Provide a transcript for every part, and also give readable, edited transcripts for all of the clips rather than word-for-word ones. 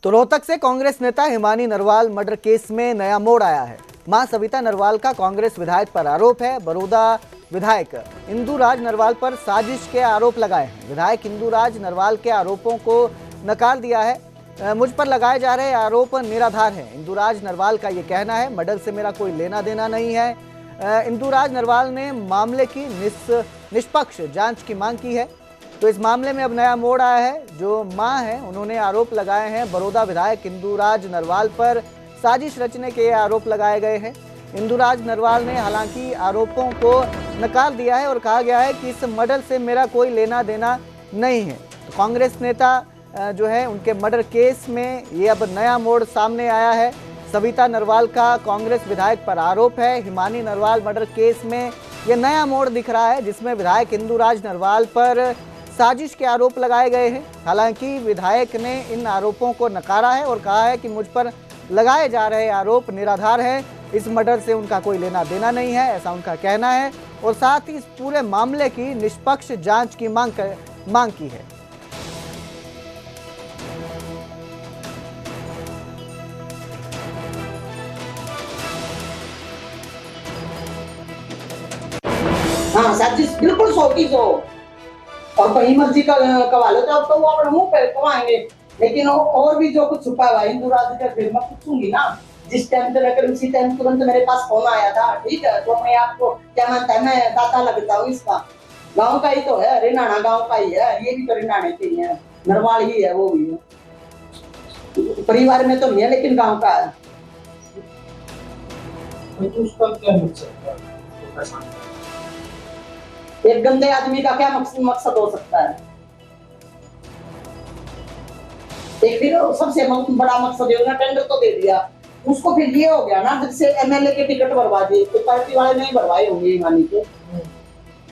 तो रोहतक से कांग्रेस नेता हिमानी नरवाल मर्डर केस में नया मोड़ आया है। मां सविता नरवाल का कांग्रेस विधायक पर आरोप है। बड़ौदा विधायक इंदुराज नरवाल पर साजिश के आरोप लगाए हैं। विधायक इंदुराज नरवाल के आरोपों को नकार दिया है। मुझ पर लगाए जा रहे आरोप निराधार हैं। इंदुराज नरवाल का ये कहना है, मर्डर से मेरा कोई लेना देना नहीं है। इंदुराज नरवाल ने मामले की निष्पक्ष जांच की मांग की है। तो इस मामले में अब नया मोड़ आया है। जो मां है उन्होंने आरोप लगाए हैं बड़ौदा विधायक इंदुराज नरवाल पर साजिश रचने के आरोप लगाए गए हैं। इंदुराज नरवाल ने हालांकि आरोपों को नकार दिया है और कहा गया है कि इस मर्डर से मेरा कोई लेना देना नहीं है। तो कांग्रेस नेता जो है उनके मर्डर केस में ये अब नया मोड़ सामने आया है। सविता नरवाल का कांग्रेस विधायक पर आरोप है। हिमानी नरवाल मर्डर केस में ये नया मोड़ दिख रहा है, जिसमें विधायक इंदुराज नरवाल पर साजिश के आरोप लगाए गए हैं। हालांकि विधायक ने इन आरोपों को नकारा है और कहा है कि मुझ पर लगाए जा रहे आरोप निराधार हैं। इस मर्डर से उनका कोई लेना देना नहीं है, ऐसा उनका कहना है। और साथ ही इस पूरे मामले की निष्पक्ष जांच की मांग की है। हाँ, साजिश बिल्कुल 100 और कहीं मर्जी का कवा लो तो वो अपने मुंह पे कवाएंगे। लेकिन और भी जो कुछ छुपा हुआ है इंदुराज का, फिर मैं पूछूंगी ना। जिस टाइम पे लेकर उसी टाइम तुरंत मेरे पास फोन आया था। ठीक है, तो मैं आपको क्या मानता है, मैं दाता लगता हूँ इसका। गांव का ही तो है, रेनाना गांव का ही है, ये भी तो रेनाने के ही है, नरवाल ही है, वो भी है। परिवार में तो नहीं है लेकिन गांव का है। उसका क्या मकसद है? एक गंदे आदमी का क्या मकसद हो सकता है? एक दिन सबसे बड़ा मकसद है, टेंडर तो दे दिया उसको, फिर ये हो गया ना, जैसे एमएलए के टिकट भरवा दिए तो पार्टी वाले नहीं भरवाए होंगे हिमानी के,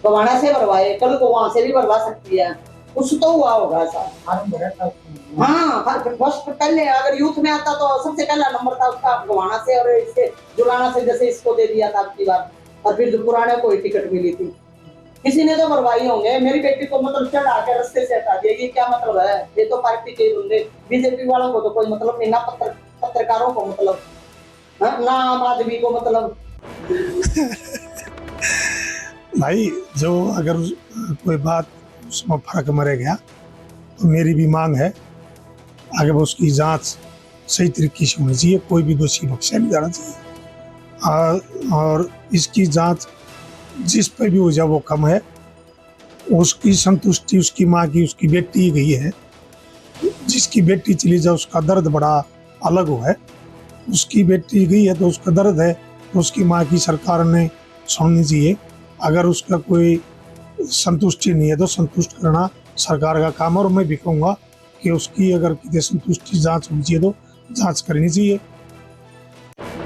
गवाना से भरवाए, कल को वहां से भी भरवा सकती है, कुछ तो हुआ होगा ऐसा। हाँ, फर्स्ट पहले अगर यूथ में आता तो सबसे पहला नंबर था उसका गवाना से, और इससे जुलाना से, जैसे इसको दे दिया था आपकी बार। और फिर जो पुराने को टिकट मिली थी, किसी ने तो भरवाई होंगे। मेरी बेटी को मतलब चढ़ा के रास्ते से हटा दिया, ये क्या मतलब है? ये तो पार्टी के बंदे, बीजेपी वालों को तो कोई मतलब नहीं, ना पत्रकारों को मतलब, ना आम आदमी को मतलब। भाई जो अगर कोई बात उसमें फर्क मरे गया तो मेरी भी मांग है, आगे वो उसकी जांच सही तरीके से होनी चाहिए, कोई भी दोषी बख्शा नहीं जाना चाहिए। और इसकी जांच जिस पे भी हो जाए वो कम है। उसकी संतुष्टि उसकी माँ की, उसकी बेटी गई है, जिसकी बेटी चली जाए उसका दर्द बड़ा अलग हो है। उसकी बेटी गई है तो उसका दर्द है, तो उसकी माँ की सरकार ने सुननी चाहिए। अगर उसका कोई संतुष्टि नहीं है तो संतुष्ट करना सरकार का काम है। और मैं भी कहूँगा कि उसकी अगर किसी संतुष्टि जांच होनी चाहिए तो जांच करनी चाहिए।